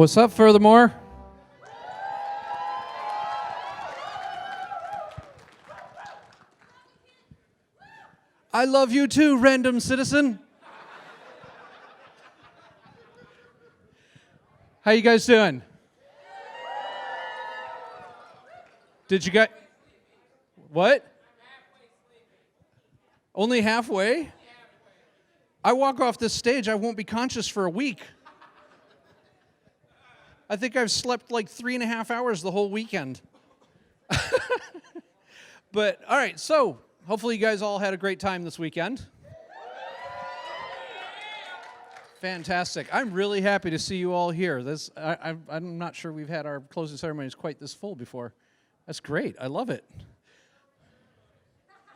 What's up, furthermore? I love you too, random citizen. How you guys doing? Did you get what? Only halfway? I walk off this stage, I won't be conscious for a week. I think I've slept like 3.5 hours the whole weekend. But, all right, so hopefully you guys all had a great time this weekend. Fantastic. I'm really happy to see you all here. I'm not sure we've had our closing ceremonies quite this full before. That's great. I love it.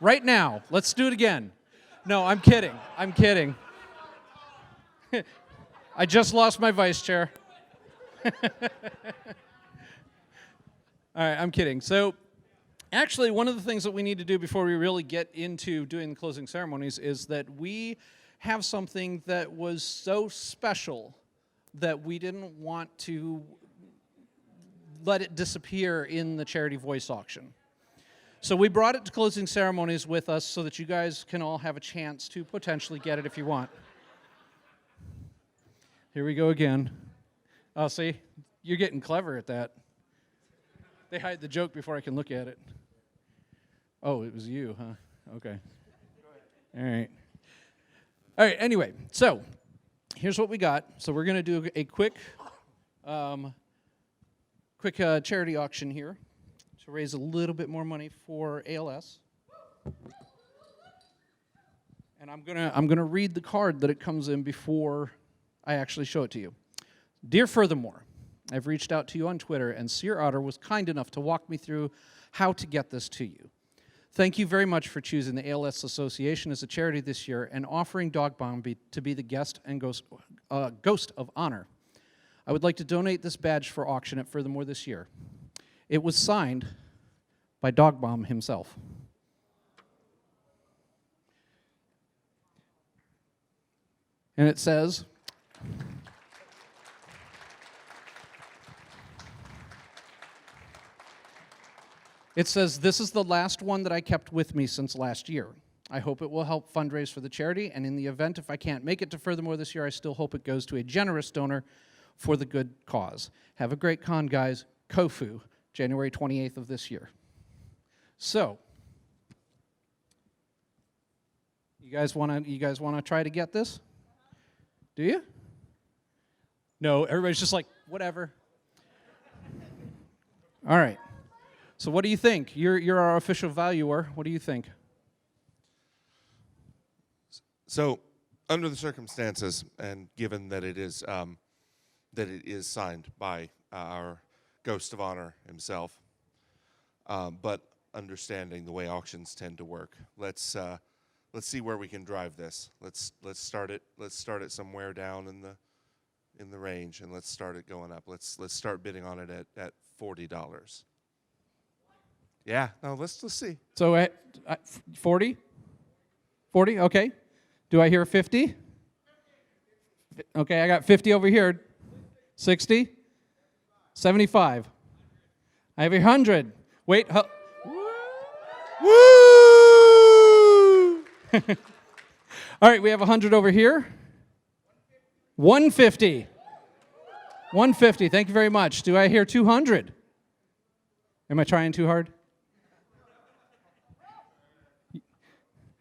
Right now, let's do it again. No, I'm kidding. I'm kidding. I just lost my vice chair. All right, I'm kidding. So, actually, one of the things that we need to do before we really get into doing the closing ceremonies is that we have something that was so special that we didn't want to let it disappear in the Charity Voice auction. So we brought it to closing ceremonies with us so that you guys can all have a chance to potentially get it if you want. Here we go again. Oh, see? You're getting clever at that. They hide the joke before I can look at it. Oh, it was you, huh? Okay. All right. All right, anyway, so here's what we got. So we're going to do a quick charity auction here to raise a little bit more money for ALS. And I'm gonna read the card that it comes in before I actually show it to you. Dear Furthermore, I've reached out to you on Twitter, and Seer Otter was kind enough to walk me through how to get this to you. Thank you very much for choosing the ALS Association as a charity this year and offering Dog Bomb to be the guest and ghost of honor. I would like to donate this badge for auction at Furthermore this year. It was signed by Dog Bomb himself. And it says, this is the last one that I kept with me since last year. I hope it will help fundraise for the charity, and in the event if I can't make it to Furthermore this year, I still hope it goes to a generous donor for the good cause. Have a great con, guys. Kofu, January 28th of this year. So, you guys wanna try to get this? Do you? No, everybody's just like, whatever. All right. So what do you think? You're our official valuer. What do you think? So, under the circumstances, and given that it is signed by our Ghost of Honor himself, but understanding the way auctions tend to work, let's see where we can drive this. Let's start it. Let's start it somewhere down in the range, and let's start it going up. Let's start bidding on it at $40. Yeah, no, let's see. So at 40? 40, okay. Do I hear 50? Okay, I got 50 over here. 60? 75. I have 100. Wait. Woo! All right, we have 100 over here. 150. 150, thank you very much. Do I hear 200? Am I trying too hard?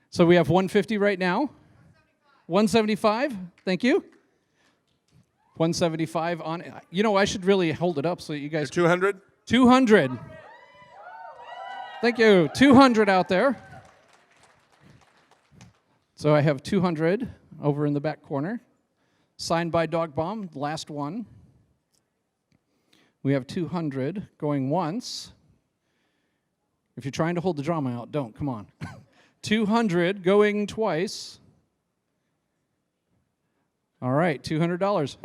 So we have 150 right now. 175, thank you. 175 on, you know, I should really hold it up so you guys. 200? 200. Thank you. 200 out there. So I have 200 over in the back corner. Signed by Dog Bomb, last one. We have 200 going once. If you're trying to hold the drama out, don't. Come on. 200 going twice. All right, $200.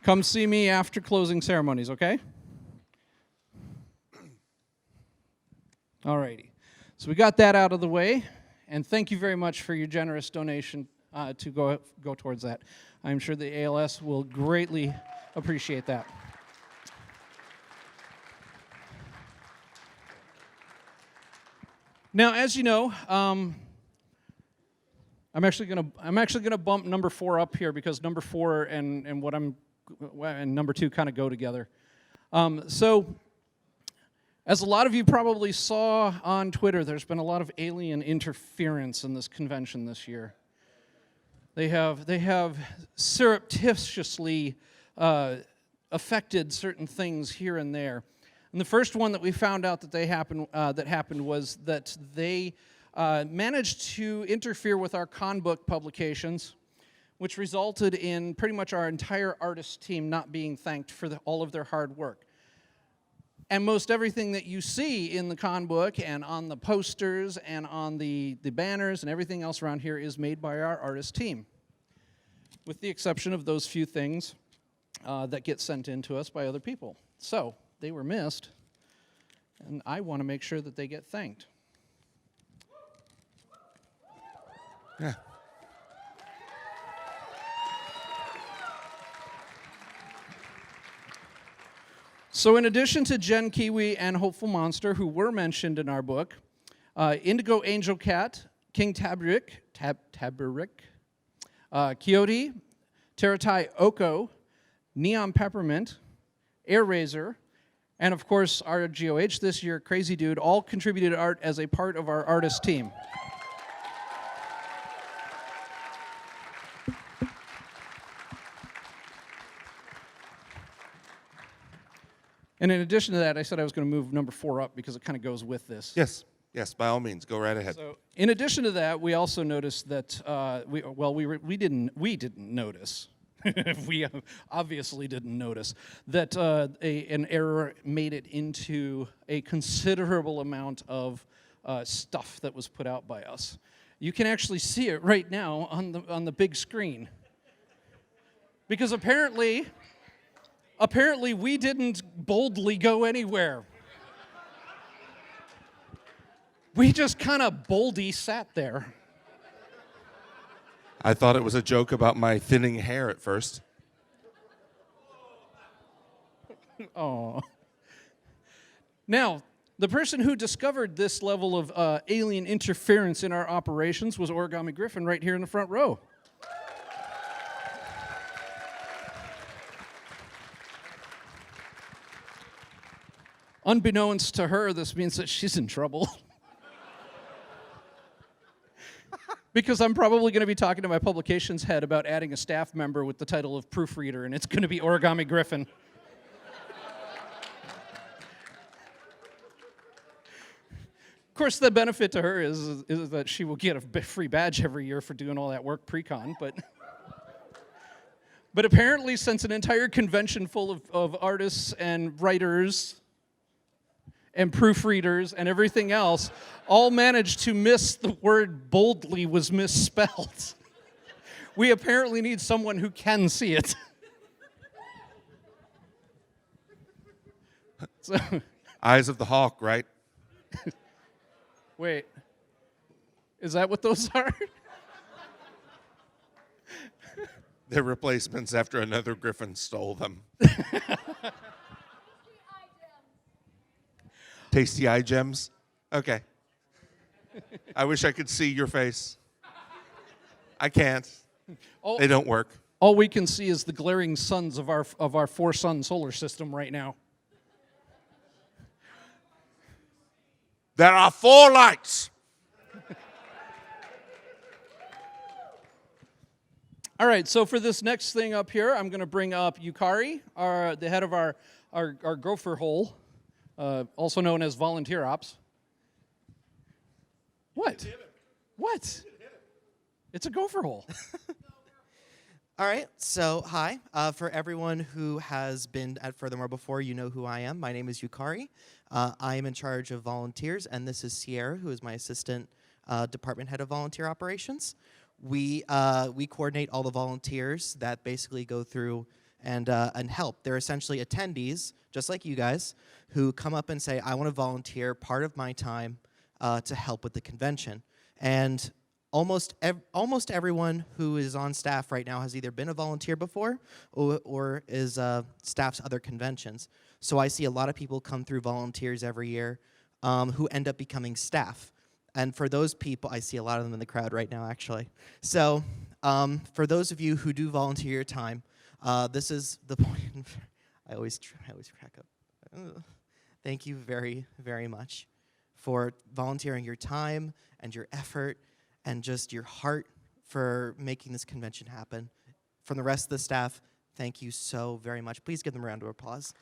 Come see me after closing ceremonies, okay? All righty. So we got that out of the way, and thank you very much for your generous donation to go towards that. I'm sure the ALS will greatly appreciate that. Now, as you know, I'm actually gonna bump number 4 up here because number 4 and number 2 kind of go together. So, as a lot of you probably saw on Twitter, there's been a lot of alien interference in this convention this year. They have surreptitiously affected certain things here and there. And the first one that we found out that happened was that they managed to interfere with our con book publications, which resulted in pretty much our entire artist team not being thanked for all of their hard work. And most everything that you see in the con book and on the posters and on the banners and everything else around here is made by our artist team, with the exception of those few things that get sent in to us by other people. So they were missed, and I want to make sure that they get thanked. Yeah. So in addition to Jen Kiwi and Hopeful Monster, who were mentioned in our book, Indigo Angel Cat, King Tabrik, Coyote, Teratai Oko, Neon Peppermint, Air Razor, and of course our GOH this year, Crazy Dude, all contributed art as a part of our artist team. And in addition to that, I said I was going to move number 4 up because it kind of goes with this. Yes, by all means, go right ahead. So, in addition to that, we also noticed that we didn't notice. We obviously didn't notice that an error made it into a considerable amount of stuff that was put out by us. You can actually see it right now on the big screen, because apparently we didn't boldly go anywhere. We just kind of boldy sat there. I thought it was a joke about my thinning hair at first. Oh. Now, the person who discovered this level of alien interference in our operations was Origami Griffin right here in the front row. Unbeknownst to her, this means that she's in trouble. Because I'm probably going to be talking to my publications head about adding a staff member with the title of proofreader, and it's going to be Origami Griffin. Of course, the benefit to her is that she will get a free badge every year for doing all that work pre-con, but apparently, since an entire convention full of artists and writers and proofreaders and everything else all managed to miss the word boldly was misspelled, we apparently need someone who can see it. So, Eyes of the hawk, right? wait, is that what those are? They're replacements after another griffin stole them. Tasty eye gems? Okay. I wish I could see your face. I can't. They don't work. All we can see is the glaring suns of our 4-sun solar system right now. There are 4 lights. All right, so for this next thing up here, I'm going to bring up Yukari, the head of our gopher hole, also known as volunteer ops. What? What? It's a gopher hole. All right, so hi. For everyone who has been at Furthermore before, you know who I am. My name is Yukari. I am in charge of volunteers, and this is Sierra, who is my assistant department head of volunteer operations. We coordinate all the volunteers that basically go through and help. They're essentially attendees, just like you guys, who come up and say, I want to volunteer part of my time to help with the convention. And almost everyone who is on staff right now has either been a volunteer before or is staffs other conventions. So I see a lot of people come through volunteers every year who end up becoming staff. And for those people, I see a lot of them in the crowd right now, actually. So for those of you who do volunteer your time, this is the point. I always crack up. Thank you very, very much for volunteering your time and your effort and just your heart for making this convention happen. From the rest of the staff, thank you so very much. Please give them a round of applause.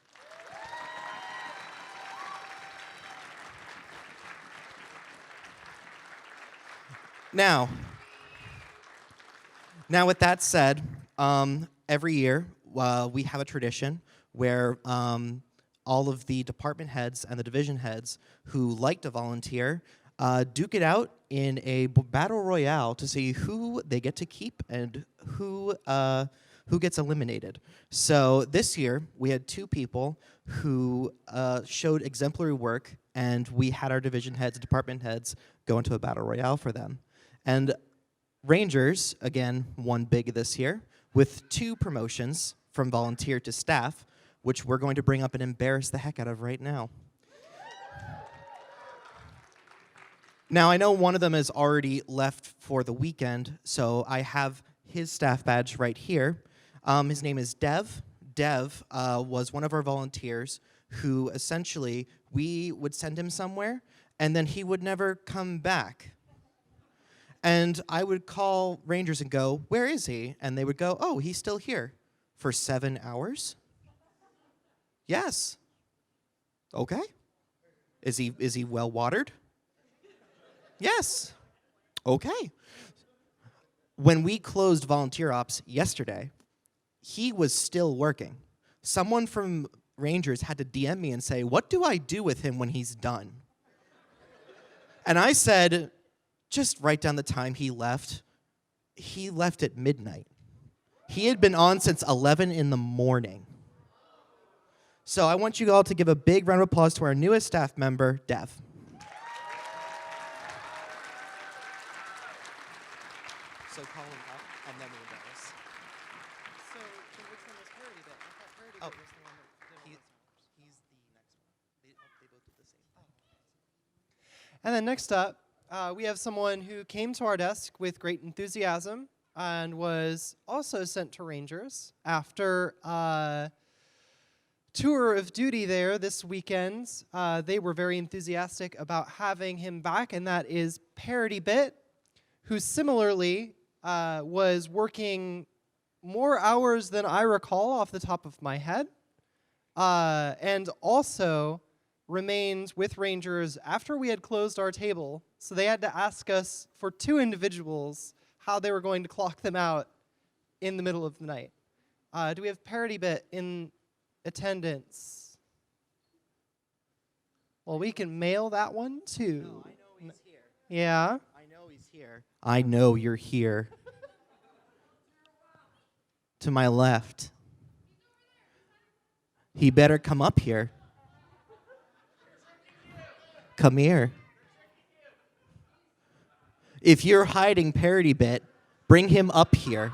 Now with that said, every year we have a tradition where all of the department heads and the division heads who like to volunteer duke it out in a battle royale to see who they get to keep and who gets eliminated. So this year we had 2 people who showed exemplary work, and we had our division heads, department heads, go into a battle royale for them. And Rangers, again, won big this year with 2 promotions from volunteer to staff, which we're going to bring up and embarrass the heck out of right now. Now, I know one of them has already left for the weekend, so I have his staff badge right here. His name is Dev. Dev was one of our volunteers who essentially we would send him somewhere, and then he would never come back. And I would call Rangers and go, "Where is he?" And they would go, "Oh, he's still here." For 7 hours? Yes. Okay. Is he well watered? Yes. Okay. When we closed volunteer ops yesterday, he was still working. Someone from Rangers had to DM me and say, "What do I do with him when he's done?" And I said, just write down the time he left. He left at midnight. He had been on since 11 in the morning. So I want you all to give a big round of applause to our newest staff member, Dev. So call him up, and then we'll embarrass. So, which one was Parody Bit? I thought Parody Oh. Bit was the one that did all the sounds. He's the next one. They both did the same. And then next up, we have someone who came to our desk with great enthusiasm and was also sent to Rangers after a tour of duty there this weekend. They were very enthusiastic about having him back, and that is Parody Bit, who similarly was working more hours than I recall off the top of my head, and also remained with Rangers after we had closed our table. So they had to ask us for 2 individuals how they were going to clock them out in the middle of the night. Do we have Parody Bit in attendance? Well, we can mail that one too. No, I know he's here. Yeah. I know he's here. I know you're here. To my left. He better come up here. Come here. If you're hiding Parody Bit, bring him up here.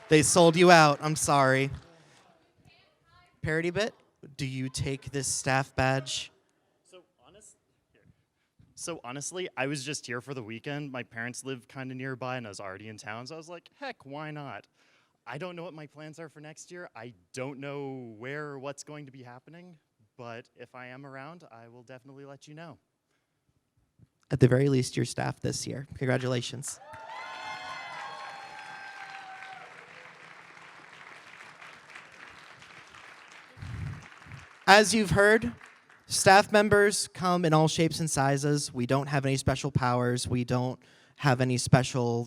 They sold you out. I'm sorry. Parody Bit, do you take this staff badge? So honestly, I was just here for the weekend. My parents live kind of nearby, and I was already in town, so I was like, heck, why not? I don't know what my plans are for next year. I don't know where or what's going to be happening, but if I am around, I will definitely let you know. At the very least, your staff this year. Congratulations. As you've heard, staff members come in all shapes and sizes. We don't have any special powers. We don't have any special,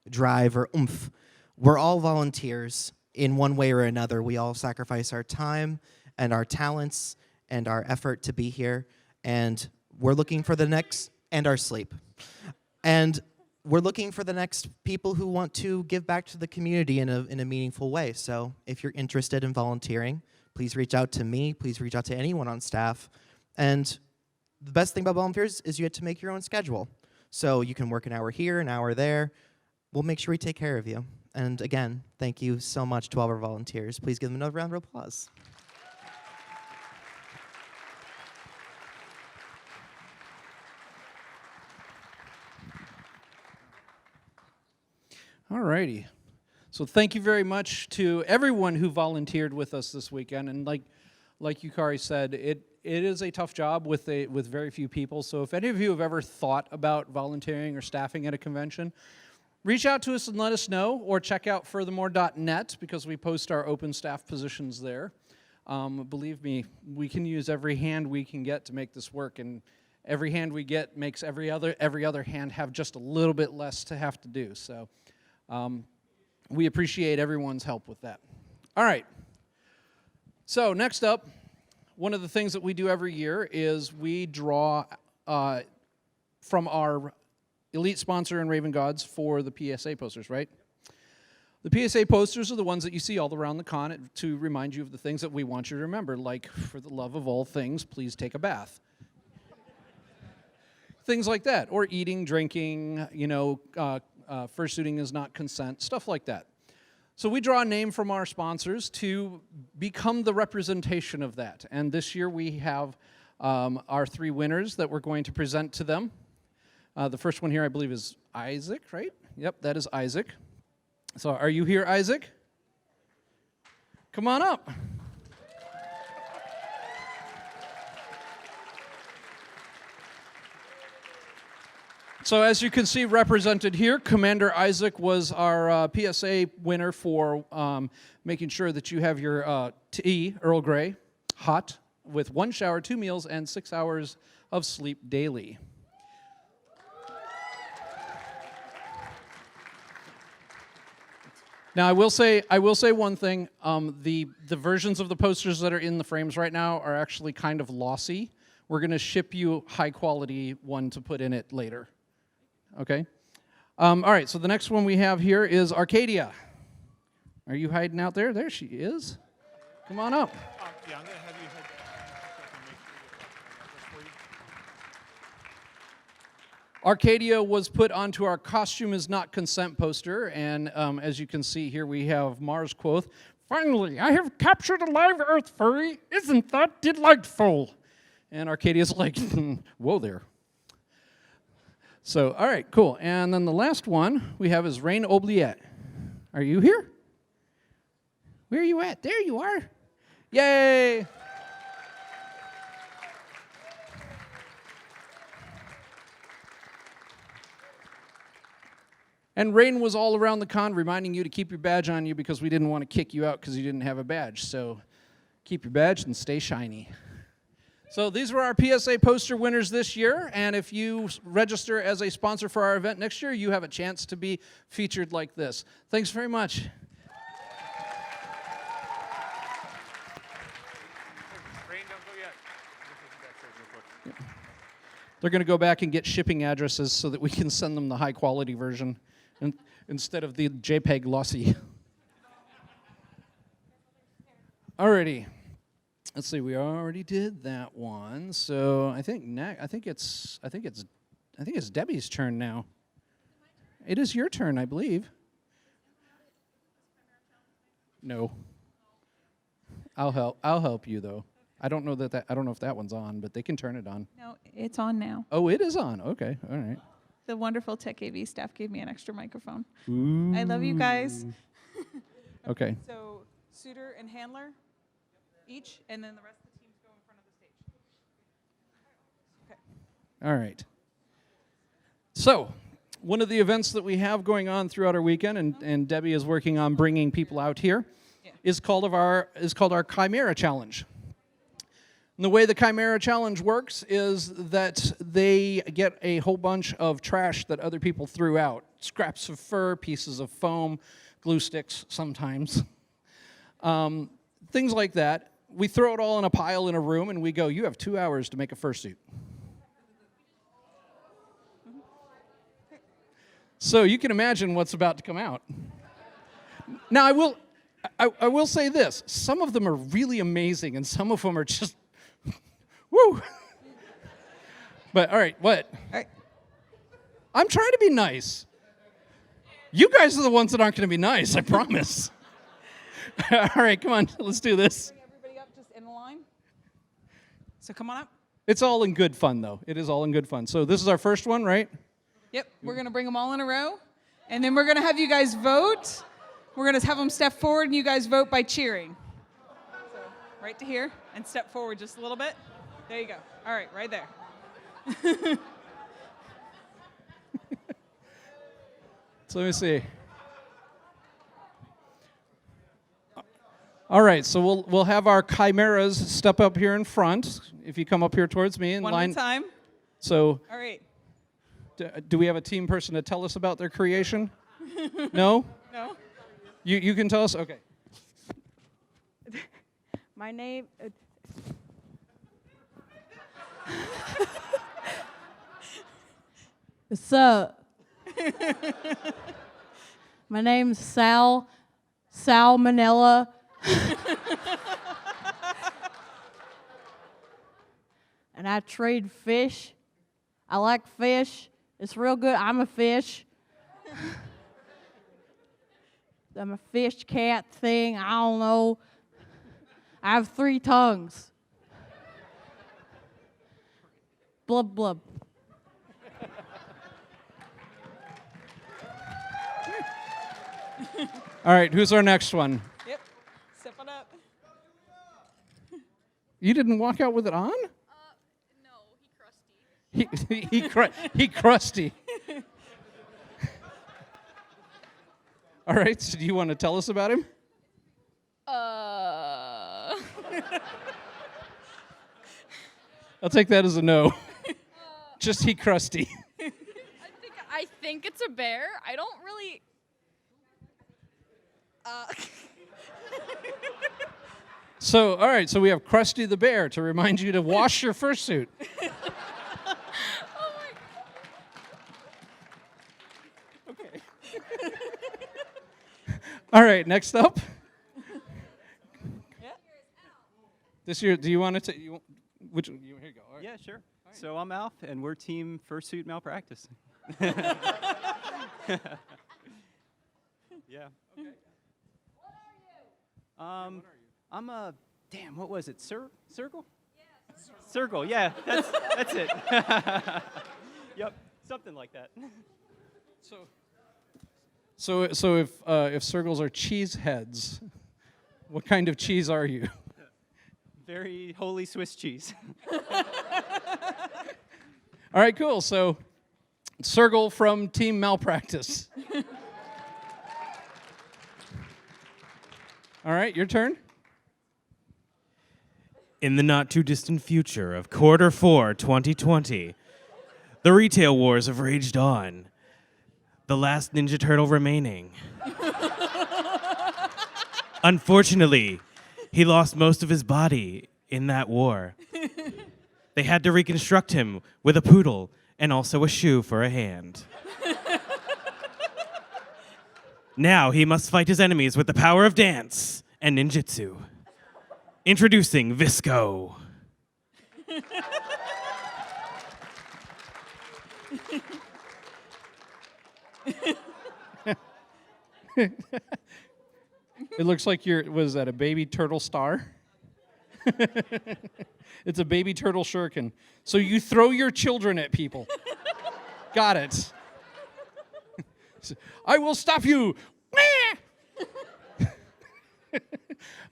drive or oomph. We're all volunteers in one way or another. We all sacrifice our time and our talents and our effort to be here. And we're looking for the next, and our sleep. And we're looking for the next people who want to give back to the community in a meaningful way. So if you're interested in volunteering, please reach out to me. Please reach out to anyone on staff. And the best thing about volunteers is you get to make your own schedule. So you can work an hour here, an hour there. We'll make sure we take care of you. And again, thank you so much to all of our volunteers. Please give them another round of applause. All righty. So thank you very much to everyone who volunteered with us this weekend. And like Yukari said, it is a tough job with very few people. So if any of you have ever thought about volunteering or staffing at a convention, reach out to us and let us know, or check out furthermore.net because we post our open staff positions there. Believe me, we can use every hand we can get to make this work, and every hand we get makes every other hand have just a little bit less to have to do. So we appreciate everyone's help with that. All right. So next up, one of the things that we do every year is we draw from our elite sponsor in Raven Gods for the PSA posters, right? The PSA posters are the ones that you see all around the con to remind you of the things that we want you to remember, like, for the love of all things, please take a bath. Things like that, or eating, drinking, fursuiting is not consent, stuff like that. So we draw a name from our sponsors to become the representation of that. And this year we have our 3 winners that we're going to present to them. The first one here, I believe, is Isaac, right? Yep, that is Isaac. So are you here, Isaac? Come on up. So as you can see represented here, Commander Isaac was our PSA winner for making sure that you have your tea, Earl Grey, hot, with 1 shower, 2 meals, and 6 hours of sleep daily. Now, I will say one thing. The versions of the posters that are in the frames right now are actually kind of lossy. We're going to ship you high-quality one to put in it later. Okay? All right, so the next one we have here is Arcadia. Are you hiding out there? There she is. Come on up. Yeah, I'm going to have you head for you. Arcadia was put onto our Costume is Not Consent poster, and as you can see here, we have Mars Quoth. Finally, I have captured a live Earth furry. Isn't that delightful? And Arcadia's like, whoa there. So, all right, cool. And then the last one we have is Rain Oubliette. Are you here? Where are you at? There you are. Yay! And Rain was all around the con reminding you to keep your badge on you because we didn't want to kick you out because you didn't have a badge. So keep your badge and stay shiny. So these were our PSA poster winners this year, and if you register as a sponsor for our event next year, you have a chance to be featured like this. Thanks very much. Rain, don't go yet. They're going to go back and get shipping addresses so that we can send them the high-quality version instead of the JPEG lossy. Alrighty. Let's see. We already did that one, so I think it's Debbie's turn now. It is your turn, I believe. No. I'll help you though. I don't know if that one's on, but they can turn it on. No, it's on now. Oh, it is on. Okay. All right. The wonderful Tech AV staff gave me an extra microphone. Ooh. I love you guys. Okay. So, suitor and handler each, and then the rest of the teams go in front of the stage. Okay. All right. So, one of the events that we have going on throughout our weekend, and Debbie is working on bringing people out here, is called our Chimera Challenge. And the way the Chimera Challenge works is that they get a whole bunch of trash that other people threw out. Scraps of fur, pieces of foam, glue sticks sometimes. Things like that. We throw it all in a pile in a room and we go, you have 2 hours to make a fursuit. So you can imagine what's about to come out. Now, I will say this. Some of them are really amazing, and some of them are just, woo. But, all right, what? I'm trying to be nice. You guys are the ones that aren't going to be nice, I promise. All right, come on, let's do this. Bring everybody up just in a line. So come on up. It's all in good fun, though. It is all in good fun. So this is our first one, right? Yep, we're going to bring them all in a row. And then we're going to have you guys vote. We're going to have them step forward, and you guys vote by cheering. So right to here, and step forward just a little bit. There you go. All right, right there. So let me see. All right, so we'll have our chimeras step up here in front. If you come up here towards me in One line. at a time. So All right. do we have a team person to tell us about their creation? No? No? You can tell us? Okay. My name. What's up? My name's Salmonella. And I trade fish. I like fish. It's real good. I'm a fish. I'm a fish cat thing. I don't know. I have 3 tongues. Blub blub. All right, who's our next one? Yep. Step on up. You didn't walk out with it on? No, he crusty. He crusty. All right, so do you want to tell us about him? I'll take that as a no. Just he crusty. I think it's a bear. I don't really. So, all right, so we have Krusty the Bear to remind you to wash your fursuit. Oh my. Okay. All right, next up. Yeah. This year, do you want to which here you go. All right. Yeah, sure. So I'm Alf, and we're Team Fursuit Malpractice. Yeah. Okay. I'm a damn. What was it? Circle? Yeah. Circle. Yeah. That's it. Yep. Something like that. So if circles are cheese heads, what kind of cheese are you? Very holy Swiss cheese. All right, cool. So, Circle from Team Malpractice. All right, your turn. In the not-too-distant future of Q4 2020, the retail wars have raged on. The last Ninja Turtle remaining. Unfortunately, he lost most of his body in that war. They had to reconstruct him with a poodle and also a shoe for a hand. Now he must fight his enemies with the power of dance and ninjutsu. Introducing Visco. It looks like was that a baby turtle star? It's a baby turtle shuriken. So you throw your children at people. Got it. I will stop you.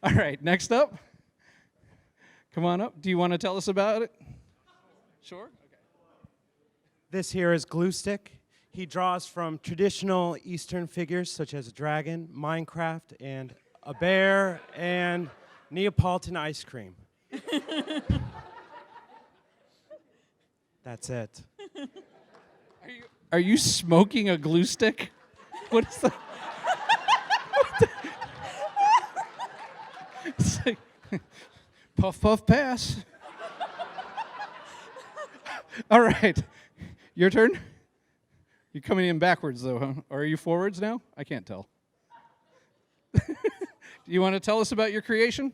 All right, next up. Come on up. Do you want to tell us about it? Sure. Okay. This here is Glue Stick. He draws from traditional Eastern figures such as a dragon, Minecraft, and a bear, and Neapolitan ice cream. That's it. Are you smoking a glue stick? What is that? It's like, puff, puff, pass. All right. Your turn. You're coming in backwards, though, huh? Or are you forwards now? I can't tell. Do you want to tell us about your creation?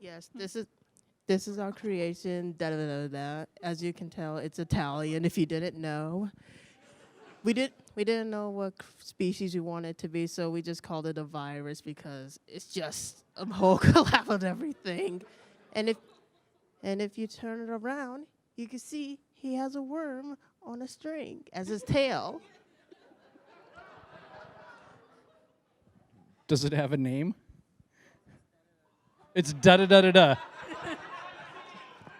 Yes, this is our creation. Da da da da da. As you can tell, it's Italian. If you didn't know, we didn't know what species we wanted it to be, so we just called it a virus because it's just a whole collab of everything. And if you turn it around, you can see he has a worm on a string as his tail. Does it have a name? It's da-da-da-da-da.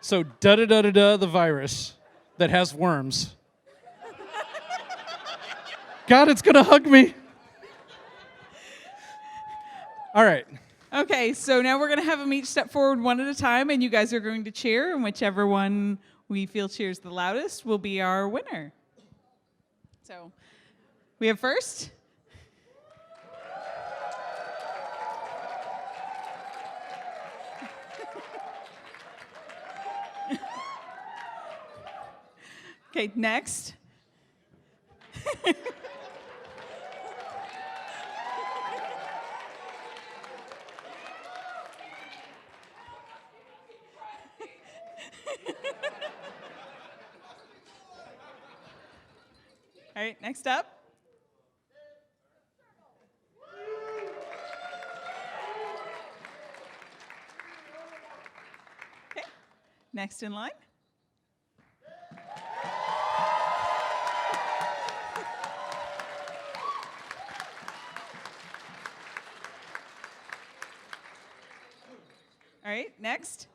So da-da-da-da-da, the virus that has worms. God, it's going to hug me. All right. Okay, so now we're going to have them each step forward one at a time, and you guys are going to cheer, and whichever one we feel cheers the loudest will be our winner. So we have first. Okay, next. All right, next up. Okay, next in line. All right, next.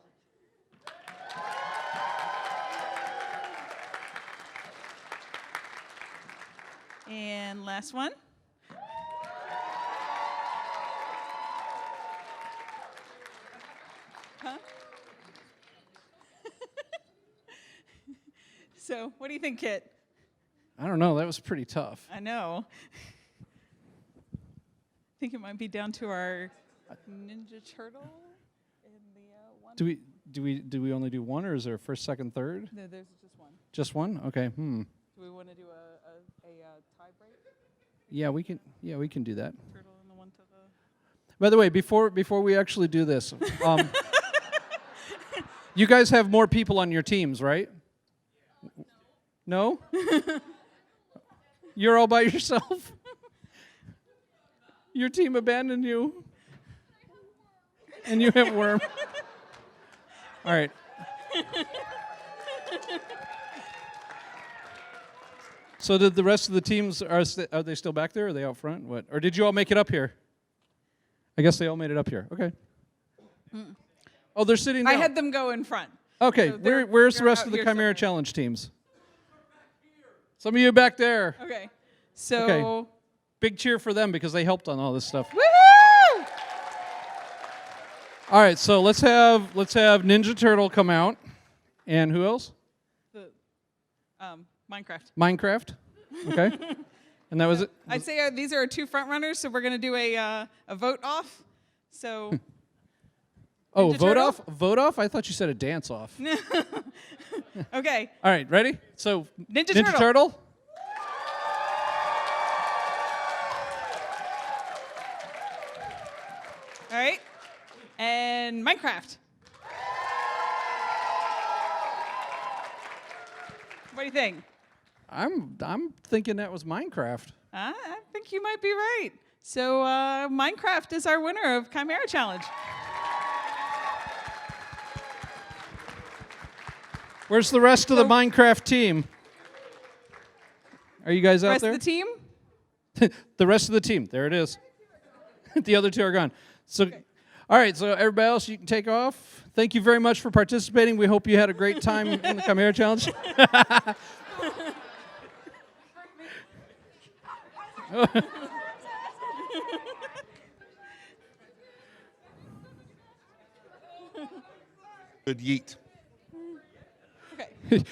And last one. Huh? So, what do you think, Kit? I don't know. That was pretty tough. I know. I think it might be down to our Ninja Turtle in the one. Do we only do one, or is there a first, second, third? No, there's just one. Just one? Okay. Do we want to do a tie break? Yeah, we can. Yeah, we can do that. Turtle and the one to the. By the way, before we actually do this, you guys have more people on your teams, right? No? You're all by yourself? Your team abandoned you? And you have worm? All right. So did the rest of the teams, are they still back there? Or are they out front? What? Or did you all make it up here? I guess they all made it up here. Okay. Oh, they're sitting down. I had them go in front. Okay, So where's the they're rest out of the here Chimera somewhere. Challenge teams? Some of you back there. Okay. So. Okay. Big cheer for them because they helped on all this stuff. Woohoo! All right, so let's have Ninja Turtle come out, and who else? The Minecraft. Minecraft. Okay. And that was it. I'd say these are our two front runners, so we're going to do a vote off. So. Oh, Ninja vote Turtle? off? Vote off? I thought you said a dance off. Okay. All right, ready? So Ninja Turtle. All right. And Minecraft. What do you think? I'm thinking that was Minecraft. I think you might be right. So Minecraft is our winner of Chimera Challenge. Where's the rest of the Minecraft team? Are you guys out Rest there? of the team? The rest of the team. There it is. The other two are gone. So, all right. So everybody else, you can take off. Thank you very much for participating. We hope you had a great time in the Chimera Challenge. Good yeet. Okay.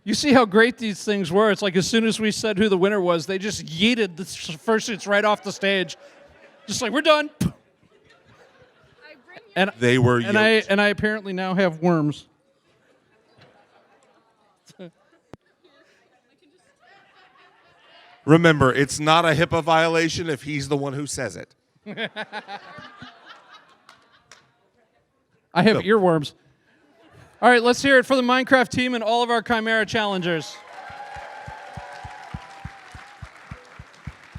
You see how great these things were. It's like as soon as we said who the winner was, they just yeeted the fursuits right off the stage. Just like, we're done. And They were yoked. I apparently now have worms. Remember, it's not a HIPAA violation if he's the one who says it. I have earworms. All right, let's hear it for the Minecraft team and all of our Chimera challengers.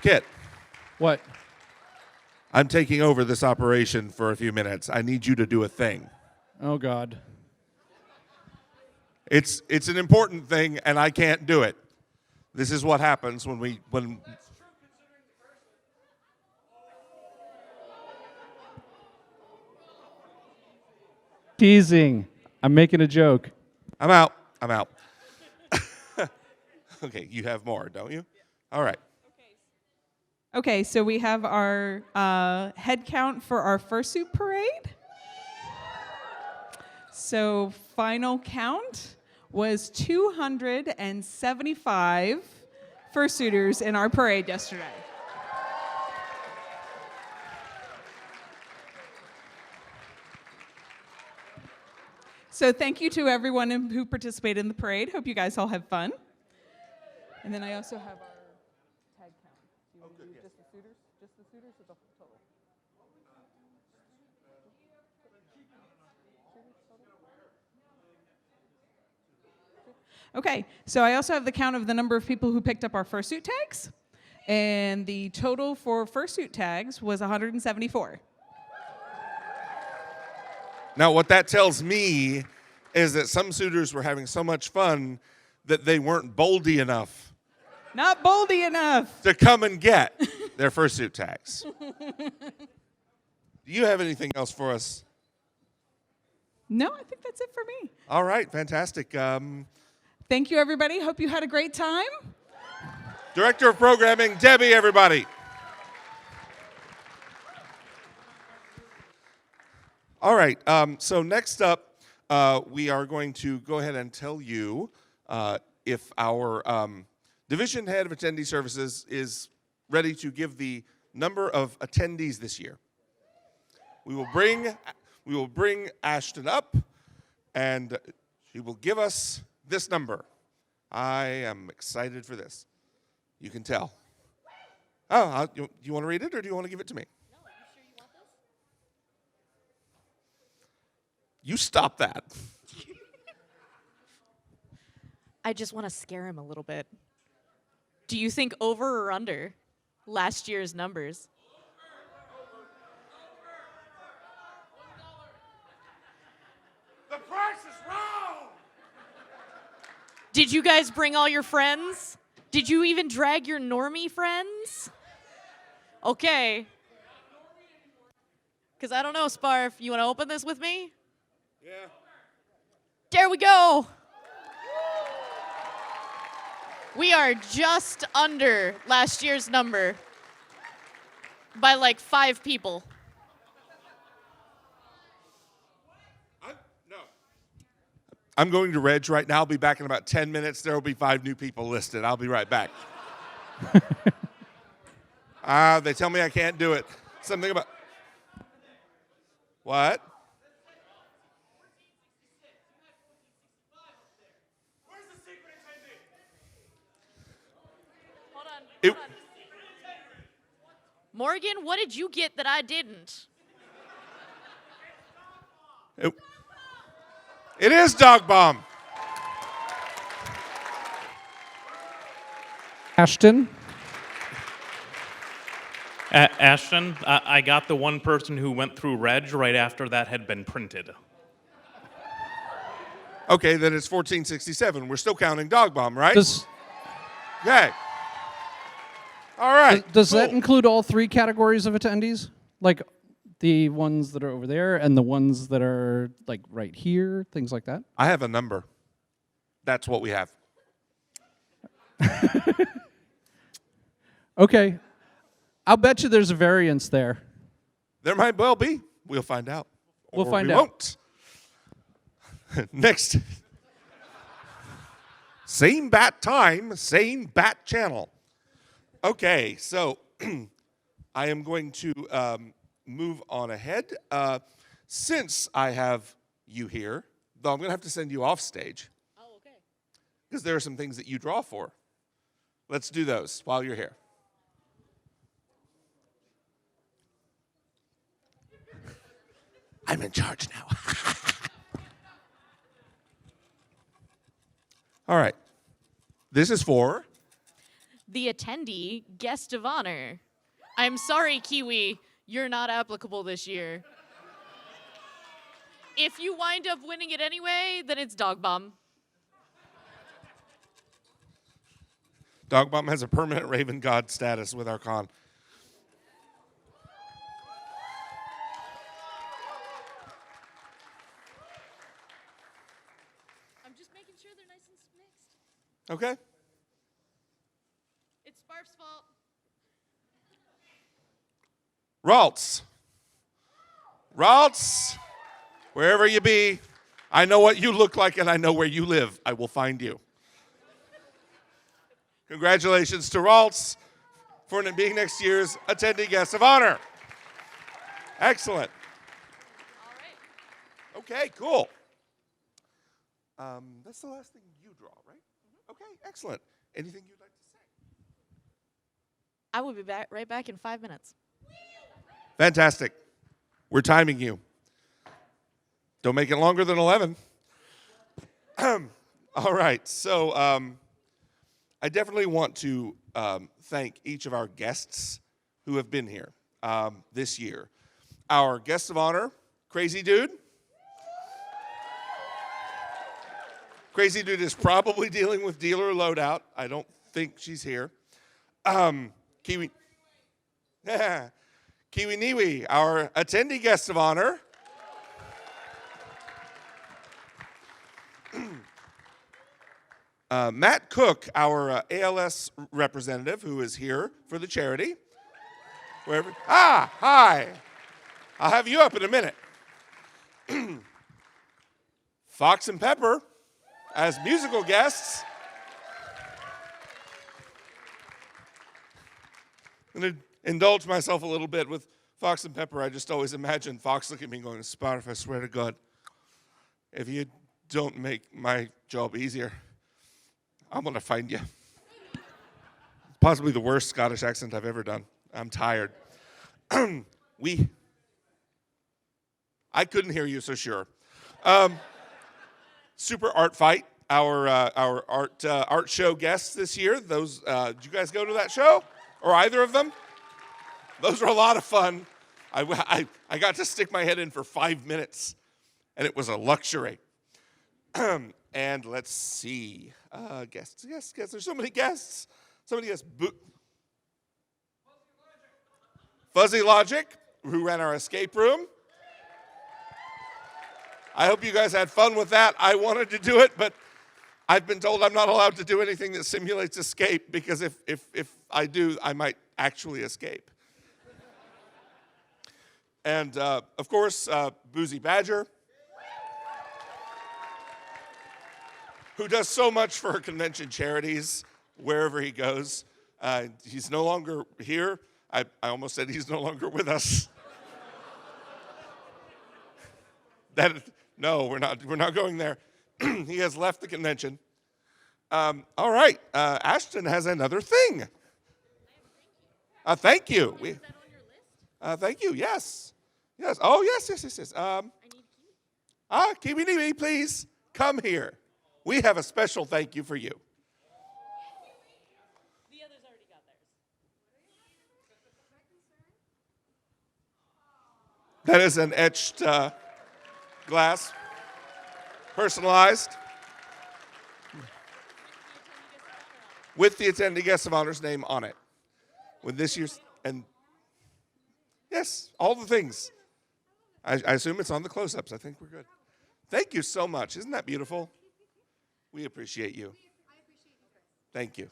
Kit. What? I'm taking over this operation for a few minutes. I need you to do a thing. Oh, God. It's an important thing, and I can't do it. This is what happens when Teasing. I'm making a joke. I'm out. Okay, you have more, don't you? All right. Okay, so we have our head count for our fursuit parade. So final count was 275 fursuiters in our parade yesterday. So thank you to everyone who participated in the parade. Hope you guys all have fun. And then I also have our tag count. Do you want to do just the suitors? Just the suitors or the total? Okay, so I also have the count of the number of people who picked up our fursuit tags. And the total for fursuit tags was 174. Now, what that tells me is that some suitors were having so much fun that they weren't boldy enough. Not boldy enough. To come and get their fursuit tags. Do you have anything else for us? No, I think that's it for me. All right, fantastic. Thank you, everybody. Hope you had a great time. Director of Programming, Debbie, everybody. All right, so next up, we are going to go ahead and tell you if our Division Head of Attendee Services is ready to give the number of attendees this year. We will bring Ashton up, and she will give us this number. I am excited for this. You can tell. Oh, you want to read it, or do you want to give it to me? No, are you sure you want this? You stop that. I just want to scare him a little bit. Do you think over or under last year's numbers? The price is wrong! Did you guys bring all your friends? Did you even drag your normie friends? Okay. Because I don't know, Sparf. You want to open this with me? Yeah. There we go. We are just under last year's number by like 5 people. I'm going to Reg right now. I'll be back in about 10 minutes. There will be 5 new people listed. I'll be right back. They tell me I can't do it. Something about... What? Hold on. Morgan, what did you get that I didn't? It is Dog Bomb. Ashton? Ashton, I got the one person who went through Reg right after that had been printed. Okay, then it's 1467. We're still counting Dog Bomb, right? Okay. All right. Does that include all 3 categories of attendees? Like the ones that are over there and the ones that are like right here, things like that? I have a number. That's what we have. Okay. I'll bet you there's a variance there. There might well be. We'll find out. We'll Or find we out. Won't. Next. Same bat time, same bat channel. Okay, so I am going to move on ahead. Since I have you here, though I'm going to have to send you off stage. Oh, okay. Because there are some things that you draw for. let's do those while you're here. I'm in charge now. All right. This is for The attendee guest of honor. I'm sorry, Kiwi, you're not applicable this year. If you wind up winning it anyway, then it's Dog Bomb. Dog Bomb has a permanent Raven God status with our con. I'm just making sure they're nice and mixed. Okay. It's Sparf's fault. Ralts. Ralts, wherever you be, I know what you look like and I know where you live. I will find you. Congratulations to Ralts for being next year's attendee guest of honor. Excellent. All right. Okay, cool. That's the last thing you draw, right? Okay, excellent. Anything you'd like to say? I will be right back in 5 minutes. Fantastic. We're timing you. Don't make it longer than 11. All right, so I definitely want to thank each of our guests who have been here this year. Our guest of honor, Crazy Dude. Crazy Dude is probably dealing with dealer loadout. I don't think she's here. Kiwi. Kiwi Niwi, our attendee guest of honor. Matt Cook, our ALS representative, who is here for the charity. Wherever. Hi. I'll have you up in a minute. Fox and Pepper as musical guests. I'm going to indulge myself a little bit with Fox and Pepper. I just always imagine Fox looking at me going, Sparf, I swear to God, if you don't make my job easier, I'm going to find you. Possibly the worst Scottish accent I've ever done. I'm tired. I couldn't hear you, so sure. Super Art Fight, our art show guests this year. Those, did you guys go to that show? Or either of them? Those were a lot of fun. I got to stick my head in for 5 minutes, and it was a luxury. And let's see. Guests. There's so many guests. Somebody guests. Fuzzy Logic, who ran our escape room. I hope you guys had fun with that. I wanted to do it, but I've been told I'm not allowed to do anything that simulates escape because if I do, I might actually escape. And, of course, Boozy Badger, who does so much for convention charities wherever he goes. He's no longer here. I almost said he's no longer with us. No, we're not going there. He has left the convention. All right, Ashton has another thing. Thank you. Thank you. Yes. Oh, yes. Kiwi Niwi, please come here. We have a special thank you for you. The others already got theirs. That is an etched glass, personalized, with the attendee guest of honor's name on it. With this year's, and yes, all the things. I assume it's on the close-ups. I think we're good. Thank you so much. Isn't that beautiful? We appreciate you. Thank you.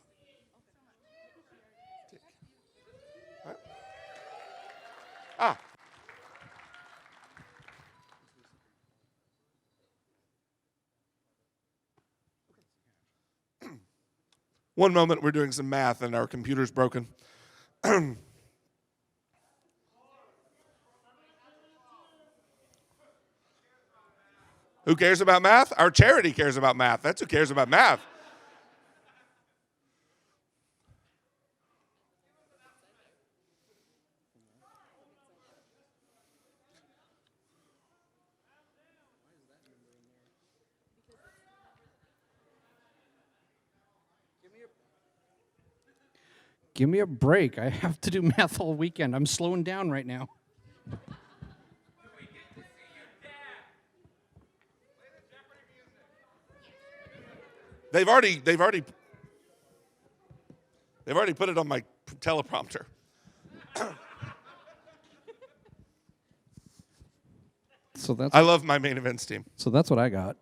One moment, we're doing some math and our computer's broken. Who cares about math? Our charity cares about math. That's who cares about math. Give me a break. I have to do math all weekend. I'm slowing down right now. They've already put it on my teleprompter. So that's I love my main events team. So that's what I got.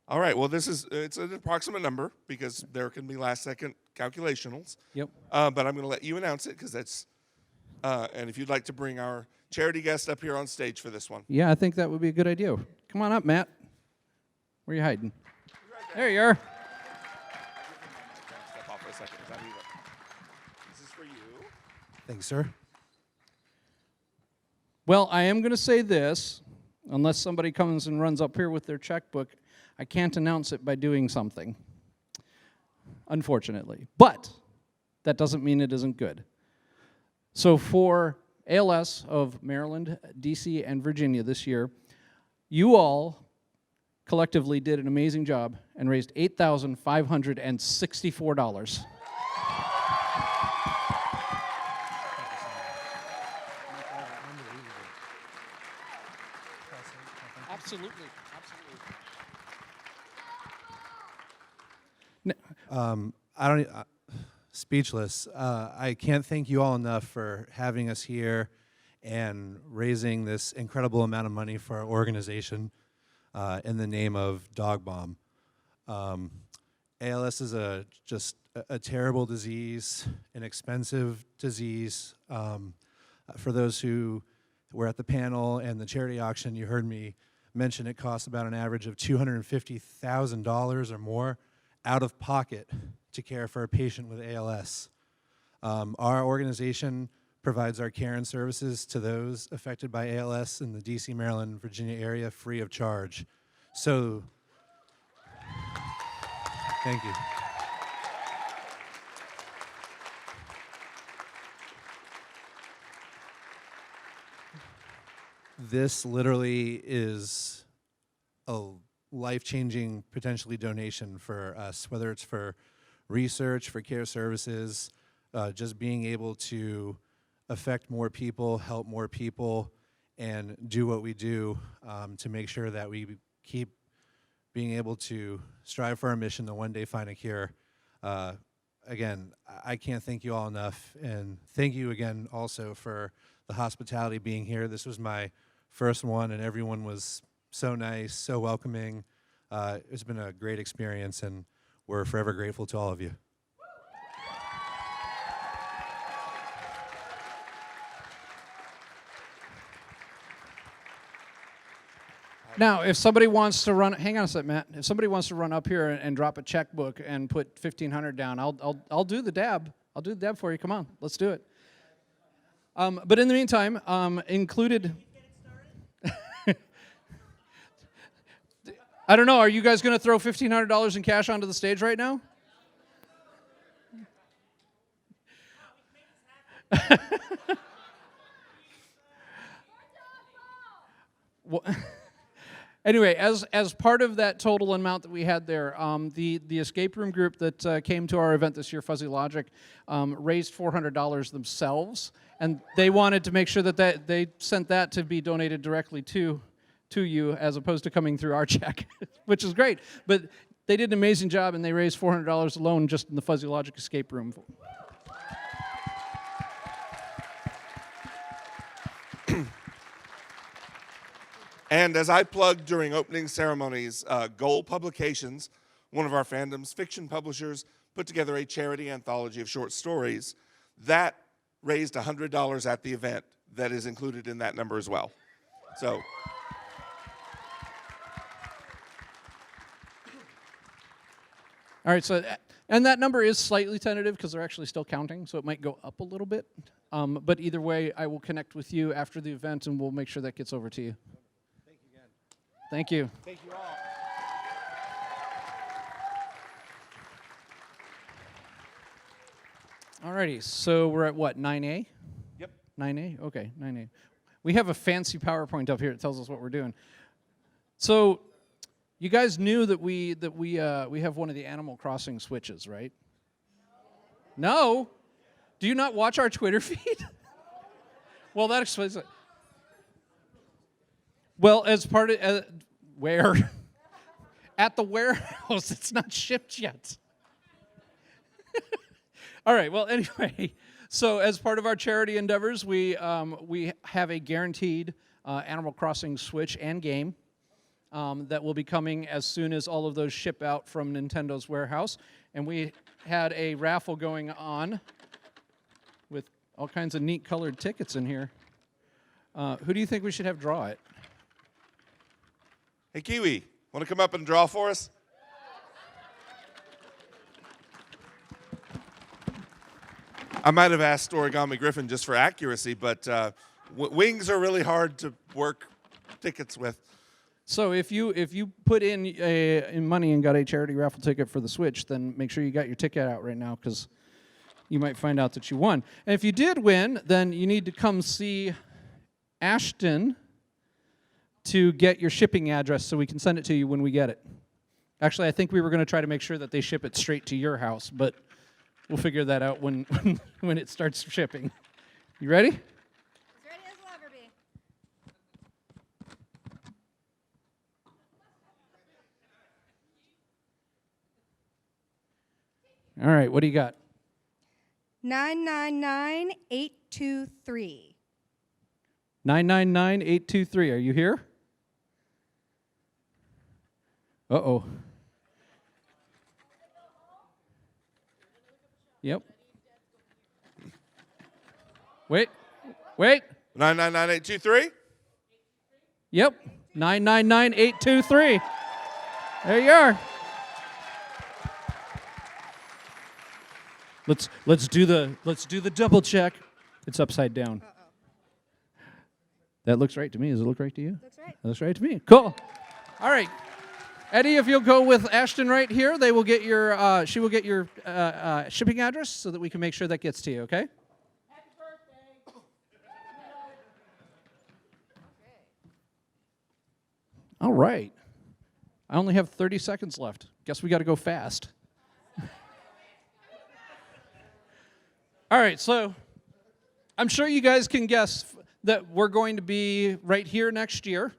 All right. Well, it's an approximate number because there can be last second calculationals. Yep. But I'm going to let you announce it because that's. And if you'd like to bring our charity guest up here on stage for this one. Yeah, I think that would be a good idea. Come on up, Matt. Where are you hiding? There you are. Step off for a second. This is for you. Thanks, sir. Well, I am going to say this. Unless somebody comes and runs up here with their checkbook, I can't announce it by doing something, unfortunately. But that doesn't mean it isn't good. So for ALS of Maryland, DC, and Virginia this year, you all collectively did an amazing job and raised $8,564. Absolutely. I don't. Speechless. I can't thank you all enough for having us here and raising this incredible amount of money for our organization in the name of Dog Bomb. ALS is just a terrible disease, an expensive disease. For those who were at the panel and the charity auction, you heard me mention it costs about an average of $250,000 or more out of pocket to care for a patient with ALS. Our organization provides our care and services to those affected by ALS in the DC, Maryland, Virginia area free of charge. So, thank you. This literally is a life-changing, potentially, donation for us, whether it's for research, for care services, just being able to affect more people, help more people, and do what we do to make sure that we keep being able to strive for our mission to one day find a cure. Again, I can't thank you all enough, and thank you again also for the hospitality being here. This was my first one, and everyone was so nice, so welcoming. It's been a great experience, and we're forever grateful to all of you. Now, if somebody wants to run, hang on a sec, Matt. If somebody wants to run up here and drop a checkbook and put $1,500 down, I'll do the dab. I'll do the dab for you. Come on, let's do it. But in the meantime, included. I don't know. Are you guys going to throw $1,500 in cash onto the stage right now? Well, anyway, as part of that total amount that we had there, the escape room group that came to our event this year, Fuzzy Logic, raised $400 themselves, and they wanted to make sure that they sent that to be donated directly to you as opposed to coming through our check, which is great. But they did an amazing job, and they raised $400 alone just in the Fuzzy Logic escape room. And as I plugged during opening ceremonies, Goal Publications, one of our fandom's fiction publishers, put together a charity anthology of short stories that raised $100 at the event that is included in that number as well. So. All right, so, and that number is slightly tentative because they're actually still counting, so it might go up a little bit. But either way, I will connect with you after the event, and we'll make sure that gets over to you. Thank you again. Thank you. Thank you all. Alrighty, so we're at what, 9A? Yep. 9A? Okay, 9A. We have a fancy PowerPoint up here that tells us what we're doing. So, you guys knew that we have one of the Animal Crossing switches, right? No? Do you not watch our Twitter feed? Well, that explains it. Well, as part of where at the warehouse, it's not shipped yet. All right. Well, anyway, so as part of our charity endeavors, we have a guaranteed Animal Crossing Switch and game that will be coming as soon as all of those ship out from Nintendo's warehouse. And we had a raffle going on with all kinds of neat colored tickets in here. Who do you think we should have draw it? Hey, Kiwi, want to come up and draw for us? I might have asked Origami Griffin just for accuracy, but wings are really hard to work tickets with. So if you put in money and got a charity raffle ticket for the Switch, then make sure you got your ticket out right now, because you might find out that you won. And if you did win, then you need to come see Ashton to get your shipping address so we can send it to you when we get it. Actually, I think we were going to try to make sure that they ship it straight to your house, but we'll figure that out when it starts shipping. You ready? As ready as we'll ever be. All right, what do you got? 999823. 999823. Are you here? Uh-oh. Yep. Wait. 999823? Yep. 999823. There you are. Let's do the double check. It's upside down. That looks right to me. Does it look right to you? Looks right. That looks right to me. Cool. All right. Eddie, if you'll go with Ashton right here, they will get your she will get your shipping address so that we can make sure that gets to you, okay? Happy birthday. All right. I only have 30 seconds left. Guess we got to go fast. All right, so I'm sure you guys can guess that we're going to be right here next year.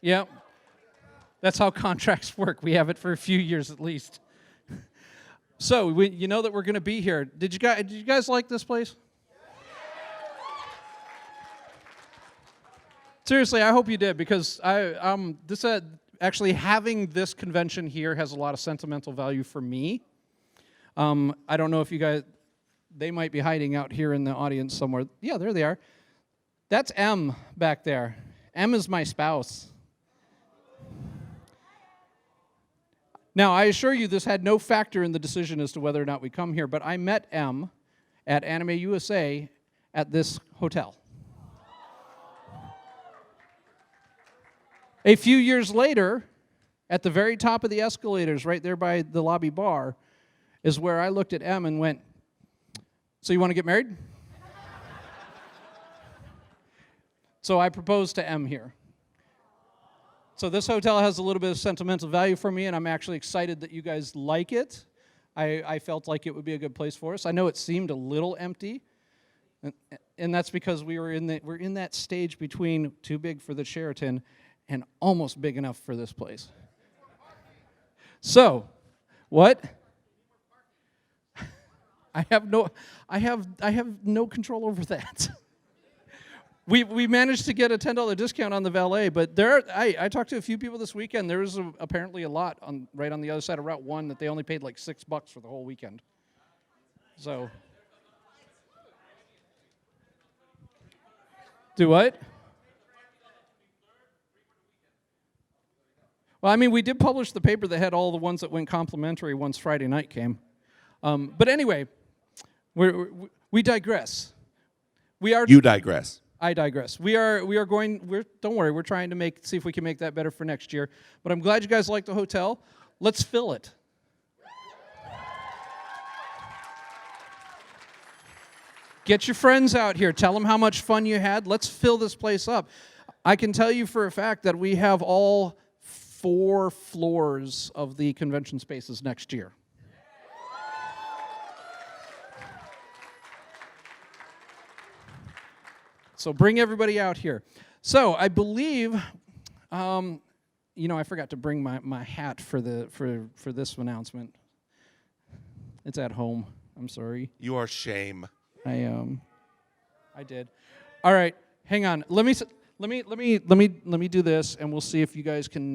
Yeah. That's how contracts work. We have it for a few years at least. So, you know that we're going to be here. Did you guys like this place? Seriously, I hope you did, because actually having this convention here has a lot of sentimental value for me. I don't know if you guys, they might be hiding out here in the audience somewhere. Yeah, there they are. That's M back there. M is my spouse. Now, I assure you this had no factor in the decision as to whether or not we come here, but I met M at Anime USA at this hotel. A few years later, at the very top of the escalators, right there by the lobby bar, is where I looked at M and went, "So you want to get married?" So I proposed to M here. So this hotel has a little bit of sentimental value for me, and I'm actually excited that you guys like it. I felt like it would be a good place for us. I know it seemed a little empty, and that's because we're in that stage between too big for the Sheraton and almost big enough for this place. So, what? I have no control over that. We managed to get a $10 discount on the valet, but I talked to a few people this weekend. There was apparently a lot right on the other side of Route 1 that they only paid like $6 for the whole weekend. So, do what? Well, I mean, we did publish the paper that had all the ones that went complimentary once Friday night came. But anyway, we digress. You digress. I digress. Don't worry, we're trying to see if we can make that better for next year. But I'm glad you guys like the hotel. Let's fill it. Get your friends out here. Tell them how much fun you had. Let's fill this place up. I can tell you for a fact that we have all 4 floors of the convention spaces next year. So bring everybody out here. So I believe, I forgot to bring my hat for this announcement. It's at home. I'm sorry. You are shame. I did. All right, hang on. Let me do this, and we'll see if you guys can.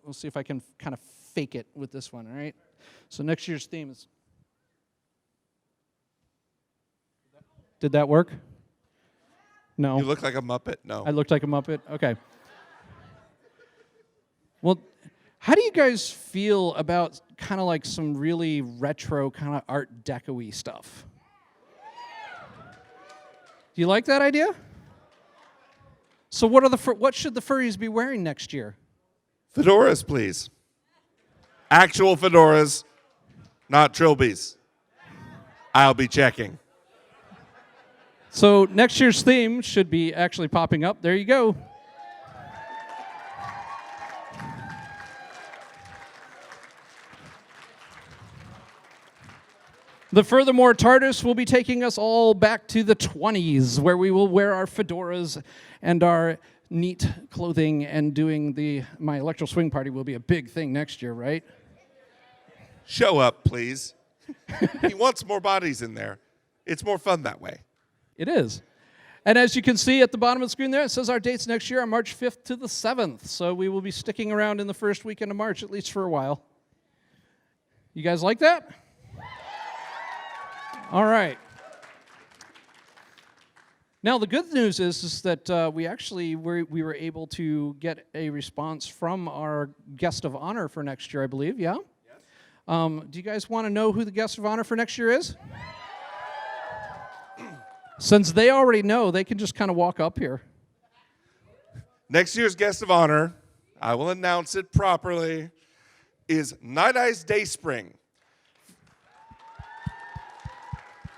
We'll see if I can kind of fake it with this one. All right. So next year's theme is. Did that work? No. You look like a Muppet. No. I looked like a Muppet? Okay. Well, how do you guys feel about kind of like some really retro kind of Art Deco-y stuff? Do you like that idea? So what should the furries be wearing next year? Fedoras, please. Actual fedoras, not trilbies. I'll be checking. So next year's theme should be actually popping up. There you go. The Furthermore TARDIS will be taking us all back to the 20s, where we will wear our fedoras and our neat clothing and doing my electro swing party will be a big thing next year, right? Show up, please. He wants more bodies in there. It's more fun that way. It is. And as you can see at the bottom of the screen there, it says our dates next year are March 5th to the 7th. So we will be sticking around in the first weekend of March, at least for a while. You guys like that? All right. Now, the good news is that we were able to get a response from our guest of honor for next year, I believe, yeah? Yes. Do you guys want to know who the guest of honor for next year is? Since they already know, they can just kind of walk up here. Next year's guest of honor, I will announce it properly, is Night Eyes Dayspring.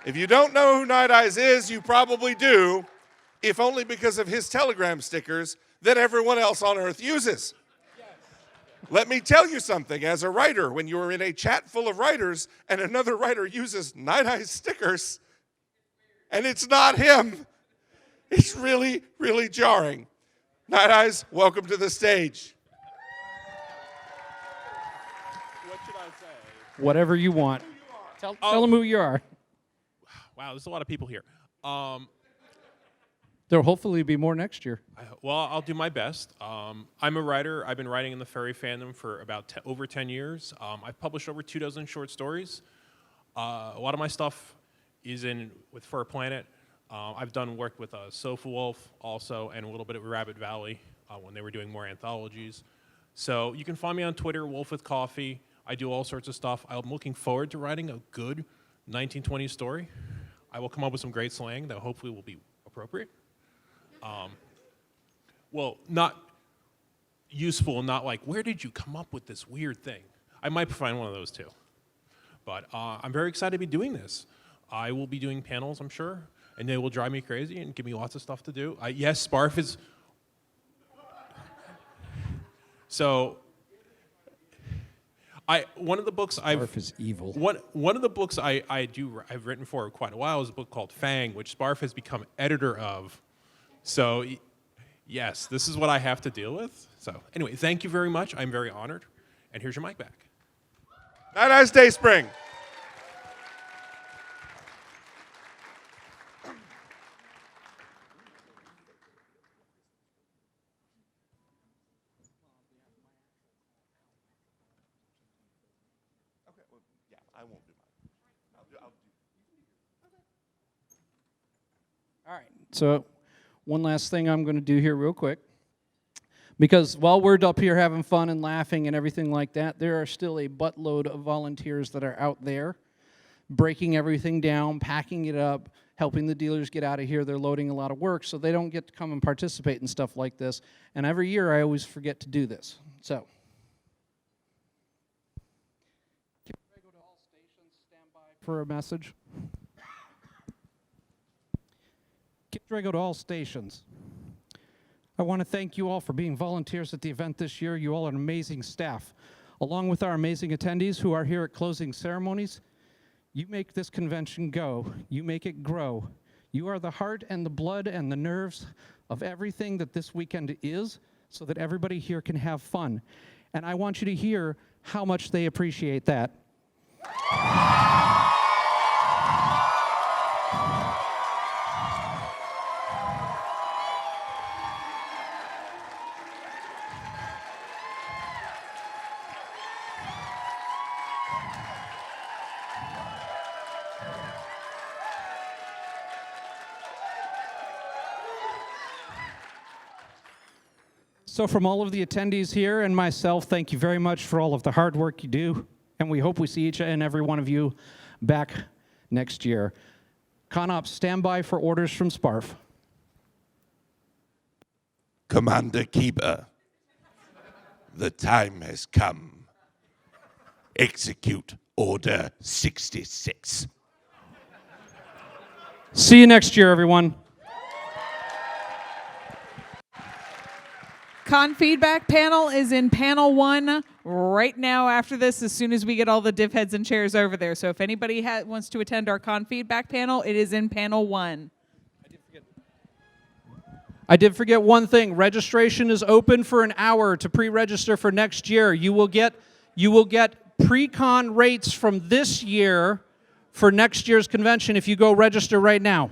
If you don't know who Night Eyes is, you probably do, if only because of his Telegram stickers that everyone else on Earth uses. Let me tell you something, as a writer, when you're in a chat full of writers and another writer uses Night Eyes stickers, and it's not him, it's really, really jarring. Night Eyes, welcome to the stage. What should I say? Whatever you want. Tell them who you are. Wow, there's a lot of people here. There'll hopefully be more next year. Well, I'll do my best. I'm a writer. I've been writing in the furry fandom for about over 10 years. I've published over 24 short stories. A lot of my stuff is with Fur Planet. I've done work with Sofa Wolf also, and a little bit of Rabbit Valley when they were doing more anthologies. So you can find me on Twitter, Wolf with Coffee. I do all sorts of stuff. I'm looking forward to writing a good 1920 story. I will come up with some great slang that hopefully will be appropriate. Well, not useful, not like, where did you come up with this weird thing? I might find one of those too. But I'm very excited to be doing this. I will be doing panels, I'm sure, and they will drive me crazy and give me lots of stuff to do. Yes, Sparf is... So, one of the books Sparf is evil. One of the books I've written for quite a while is a book called Fang, which Sparf has become editor of. So, yes, this is what I have to deal with. So, anyway, thank you very much. I'm very honored. And here's your mic back. Night Eyes Dayspring. All right, so one last thing I'm going to do here real quick. Because while we're up here having fun and laughing and everything like that, there are still a buttload of volunteers that are out there breaking everything down, packing it up, helping the dealers get out of here. They're loading a lot of work, so they don't get to come and participate in stuff like this. And every year I always forget to do this. So, can I go to all stations, stand by for a message? Kid Drago to all stations. I want to thank you all for being volunteers at the event this year. You all are an amazing staff. Along with our amazing attendees who are here at closing ceremonies, you make this convention go. You make it grow. You are the heart and the blood and the nerves of everything that this weekend is, so that everybody here can have fun. And I want you to hear how much they appreciate that. So from all of the attendees here and myself, thank you very much for all of the hard work you do, and we hope we see each and every one of you back next year. ConOps, stand by for orders from SPARF. Commander Keeper, the time has come. Execute Order 66. See you next year, everyone. Con feedback panel is in panel 1 right now after this, as soon as we get all the div heads and chairs over there. So if anybody wants to attend our con feedback panel, it is in panel 1. I did forget one thing. Registration is open for an hour to pre-register for next year. You will get pre-con rates from this year for next year's convention if you go register right now.